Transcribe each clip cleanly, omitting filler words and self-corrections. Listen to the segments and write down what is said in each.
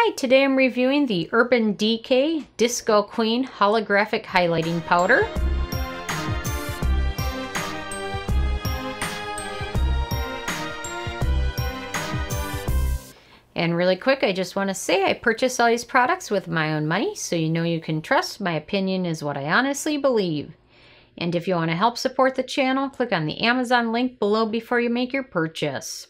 Hi, today I'm reviewing the Urban Decay Disco Queen Holographic Highlighting Powder. And really quick, I just want to say I purchased all these products with my own money, so you know you can trust my opinion is what I honestly believe. And if you want to help support the channel, click on the Amazon link below before you make your purchase.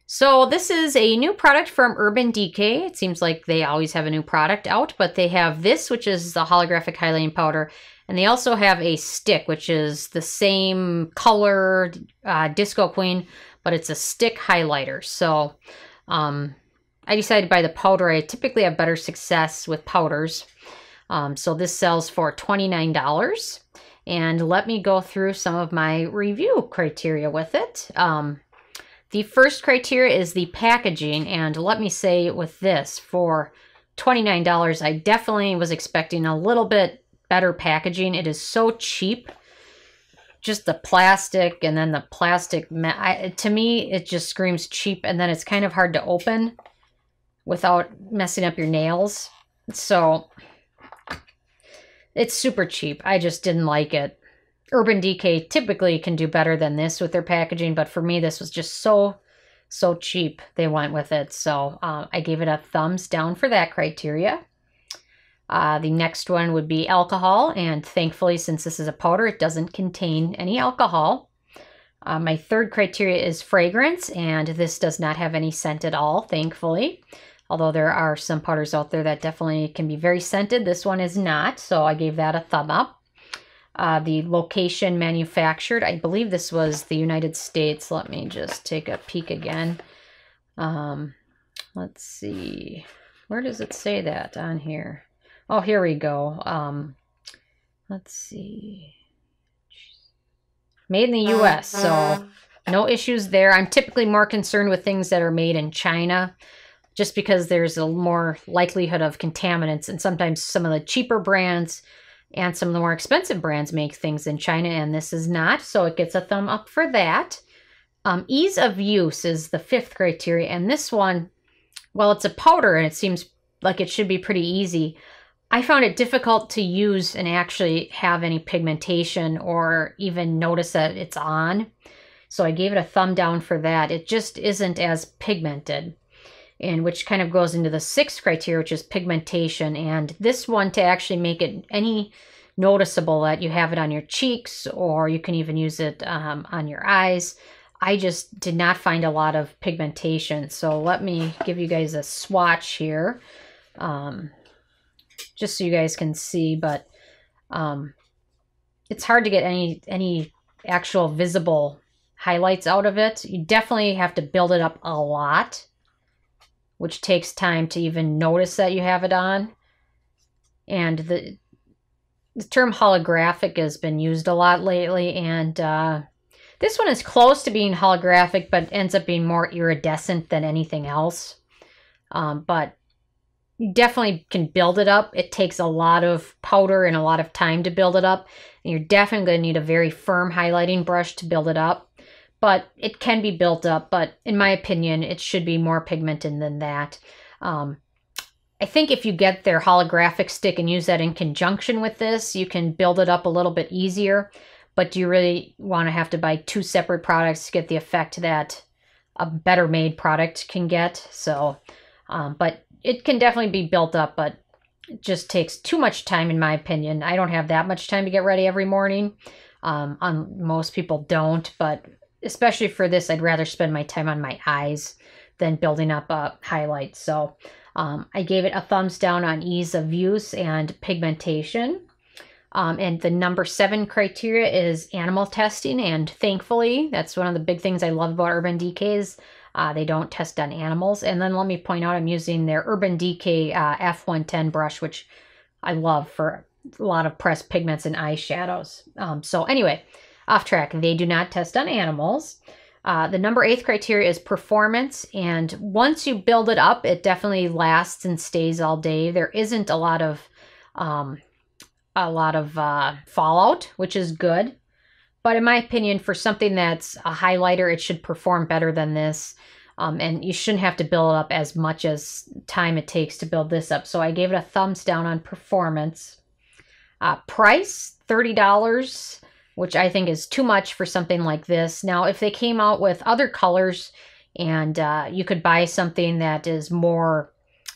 So this is a new product from Urban Decay. It seems like they always have a new product out, but they have this, which is the holographic highlighting powder, and they also have a stick, which is the same color Disco Queen, but it's a stick highlighter. So I decided to buy the powder. I typically have better success with powders. So this sells for $29. And let me go through some of my review criteria with it. The first criteria is the packaging, and let me say with this, for $29, I definitely was expecting a little bit better packaging. It is so cheap. Just the plastic, and then the plastic, to me, it just screams cheap, and then it's kind of hard to open without messing up your nails. So it's super cheap. I just didn't like it. Urban Decay typically can do better than this with their packaging, but for me, this was just so cheap. They went with it. So I gave it a thumbs down for that criteria. The next one would be alcohol, and thankfully, since this is a powder, it doesn't contain any alcohol. My third criteria is fragrance, and this does not have any scent at all, thankfully. Although there are some powders out there that definitely can be very scented. This one is not, so I gave that a thumb up. The location manufactured, I believe this was the United States. Let me just take a peek again. Let's see. Where does it say that on here? Oh, here we go. Let's see. Made in the US, so no issues there. I'm typically more concerned with things that are made in China, just because there's a more likelihood of contaminants, and sometimes some of the cheaper brands and some of the more expensive brands make things in China, and this is not, so it gets a thumb up for that. Ease of use is the fifth criteria, and this one, well, it's a powder, and it seems like it should be pretty easy. I found it difficult to use and actually have any pigmentation or even notice that it's on, so I gave it a thumb down for that. It just isn't as pigmented. And which kind of goes into the sixth criteria, which is pigmentation. And this one, to actually make it any noticeable that you have it on your cheeks, or you can even use it on your eyes, I just did not find a lot of pigmentation. So let me give you guys a swatch here, just so you guys can see. But it's hard to get any actual visible highlights out of it. You definitely have to build it up a lot, which takes time to even notice that you have it on. And the term holographic has been used a lot lately, and this one is close to being holographic, but ends up being more iridescent than anything else. But you definitely can build it up. It takes a lot of powder and a lot of time to build it up, and you're definitely going to need a very firm highlighting brush to build it up. But it can be built up, but in my opinion, it should be more pigmented than that. I think if you get their holographic stick and use that in conjunction with this, you can build it up a little bit easier. But do you really want to have to buy two separate products to get the effect that a better made product can get? So, but it can definitely be built up, but it just takes too much time in my opinion. I don't have that much time to get ready every morning. Most people don't, but especially for this, I'd rather spend my time on my eyes than building up a highlight. So I gave it a thumbs down on ease of use and pigmentation. And the number 7 criteria is animal testing. And thankfully, that's one of the big things I love about Urban Decay is they don't test on animals. And then let me point out, I'm using their Urban Decay F110 brush, which I love for a lot of pressed pigments and eyeshadows. So anyway, off track. They do not test on animals. The number 8 criteria is performance, and once you build it up, it definitely lasts and stays all day. There isn't a lot of fallout, which is good. But in my opinion, for something that's a highlighter, it should perform better than this. And you shouldn't have to build it up as much as time it takes to build this up. So I gave it a thumbs down on performance. Price, $30, which I think is too much for something like this. Now, if they came out with other colors and you could buy something that is more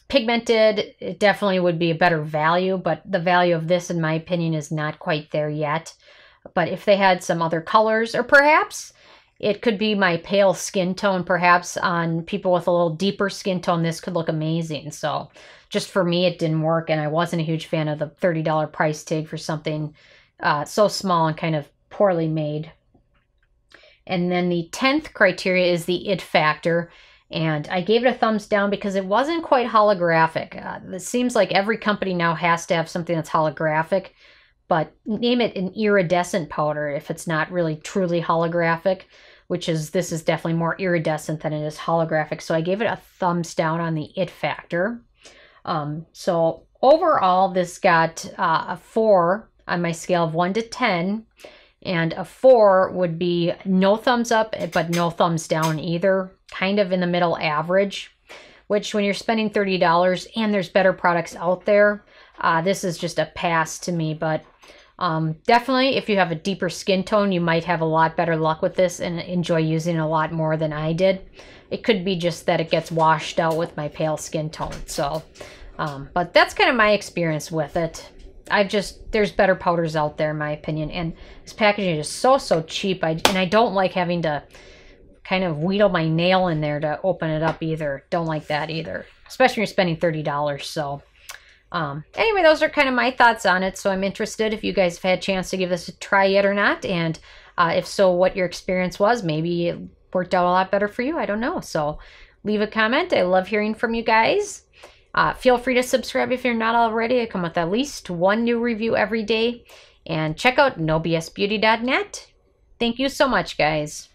pigmented, it definitely would be a better value, but the value of this, in my opinion, is not quite there yet. But if they had some other colors, or perhaps it could be my pale skin tone, perhaps on people with a little deeper skin tone, this could look amazing. So just for me, it didn't work, and I wasn't a huge fan of the $30 price tag for something so small and kind of poorly made. And then the 10th criteria is the it factor. And I gave it a thumbs down because it wasn't quite holographic. It seems like every company now has to have something that's holographic, but name it an iridescent powder if it's not really truly holographic, which is, this is definitely more iridescent than it is holographic. So I gave it a thumbs down on the it factor. So overall, this got a 4 on my scale of 1 to 10. And a 4 would be no thumbs up, but no thumbs down either. Kind of in the middle average, which when you're spending $30 and there's better products out there, this is just a pass to me. But definitely if you have a deeper skin tone, you might have a lot better luck with this and enjoy using it a lot more than I did. It could be just that it gets washed out with my pale skin tone. So, but that's kind of my experience with it. There's better powders out there in my opinion. And this packaging is so cheap. And I don't like having to kind of wheedle my nail in there to open it up either. Don't like that either, especially when you're spending $30. So anyway, those are kind of my thoughts on it. So I'm interested if you guys have had a chance to give this a try yet or not. And if so, what your experience was. Maybe it worked out a lot better for you. I don't know. So leave a comment. I love hearing from you guys. Feel free to subscribe if you're not already. I come with at least one new review every day. And check out nobsbeauty.net. Thank you so much, guys.